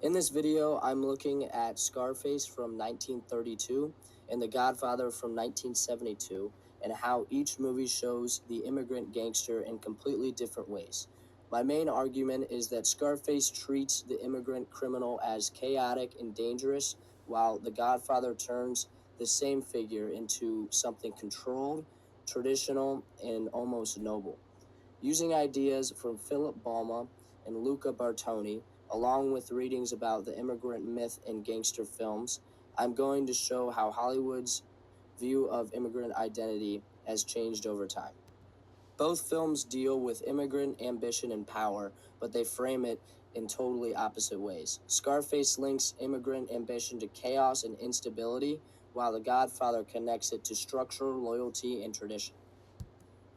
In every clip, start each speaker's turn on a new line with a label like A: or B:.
A: In this video, I'm looking at Scarface from 1932 and The Godfather from 1972, and how each movie shows the immigrant gangster in completely different ways. My main argument is that Scarface treats the immigrant criminal as chaotic and dangerous, while The Godfather turns the same figure into something controlled, traditional, and almost noble. Using ideas from Philip Balma and Luca Bartoni, along with readings about the immigrant myth in gangster films, I'm going to show how Hollywood's view of immigrant identity has changed over time. Both films deal with immigrant ambition and power, but they frame it in totally opposite ways. Scarface links immigrant ambition to chaos and instability, while The Godfather connects it to structure, loyalty, and tradition.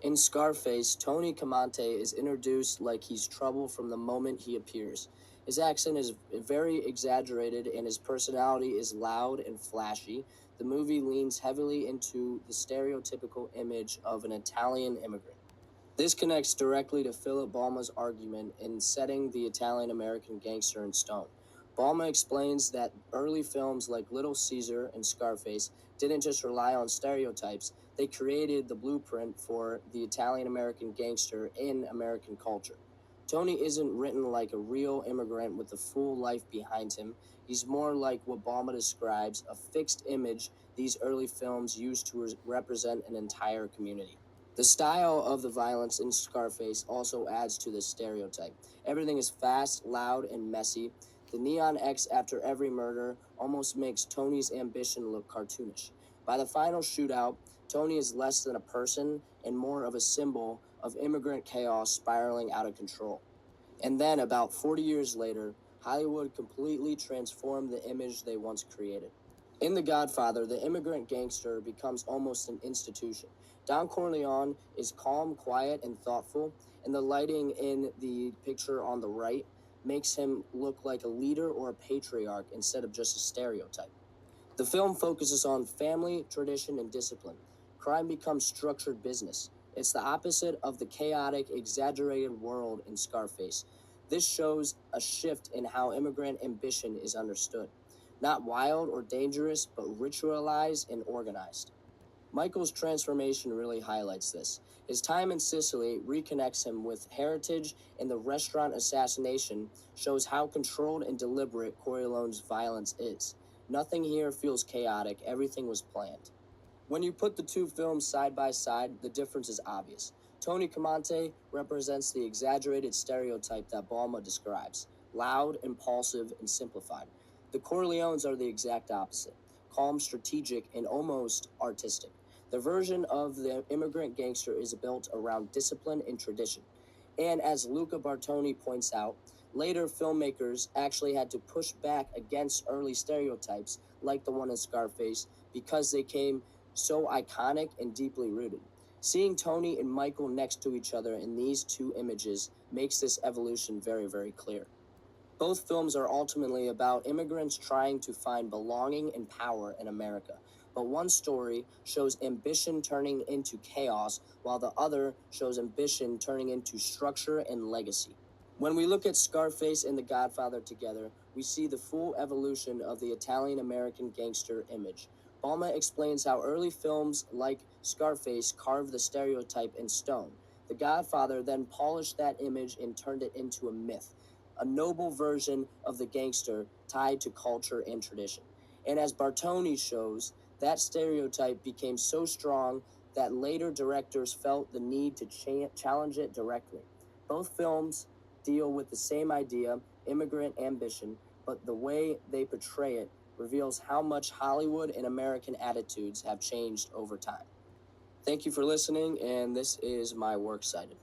A: In Scarface, Tony Camonte is introduced like he's trouble from the moment he appears. His accent is very exaggerated and his personality is loud and flashy. The movie leans heavily into the stereotypical image of an Italian immigrant. This connects directly to Philip Balma's argument in setting the Italian American Gangster in stone. Balma explains that early films like Little Caesar and Scarface didn't just rely on stereotypes, they created the blueprint for the Italian American gangster in American culture. Tony isn't written like a real immigrant with a full life behind him. He's more like what Balma describes, a fixed image these early films used to represent an entire community. The style of the violence in Scarface also adds to this stereotype. Everything is fast, loud, and messy. The neon X after every murder almost makes Tony's ambition look cartoonish. By the final shootout, Tony is less than a person and more of a symbol of immigrant chaos spiraling out of control. And then, about 40 years later, Hollywood completely transformed the image they once created. In The Godfather, the immigrant gangster becomes almost an institution. Don Corleone is calm, quiet, and thoughtful, and the lighting in the picture on the right makes him look like a leader or a patriarch instead of just a stereotype. The film focuses on family, tradition, and discipline. Crime becomes structured business. It's the opposite of the chaotic, exaggerated world in Scarface. This shows a shift in how immigrant ambition is understood. Not wild or dangerous, but ritualized and organized. Michael's transformation really highlights this. His time in Sicily reconnects him with heritage, and the restaurant assassination shows how controlled and deliberate Corleone's violence is. Nothing here feels chaotic, everything was planned. When you put the two films side by side, the difference is obvious. Tony Camonte represents the exaggerated stereotype that Balma describes, loud, impulsive, and simplified. The Corleones are the exact opposite, calm, strategic, and almost artistic. The version of the immigrant gangster is built around discipline and tradition. And as Luca Bartoni points out, later filmmakers actually had to push back against early stereotypes like the one in Scarface because they came so iconic and deeply rooted. Seeing Tony and Michael next to each other in these two images makes this evolution very, very clear. Both films are ultimately about immigrants trying to find belonging and power in America, but one story shows ambition turning into chaos, while the other shows ambition turning into structure and legacy. When we look at Scarface and The Godfather together, we see the full evolution of the Italian American gangster image. Balma explains how early films like Scarface carved the stereotype in stone. The Godfather then polished that image and turned it into a myth, a noble version of the gangster tied to culture and tradition. And as Bartoni shows, that stereotype became so strong that later directors felt the need to challenge it directly. Both films deal with the same idea, immigrant ambition, but the way they portray it reveals how much Hollywood and American attitudes have changed over time. Thank you for listening, and this is my works cited.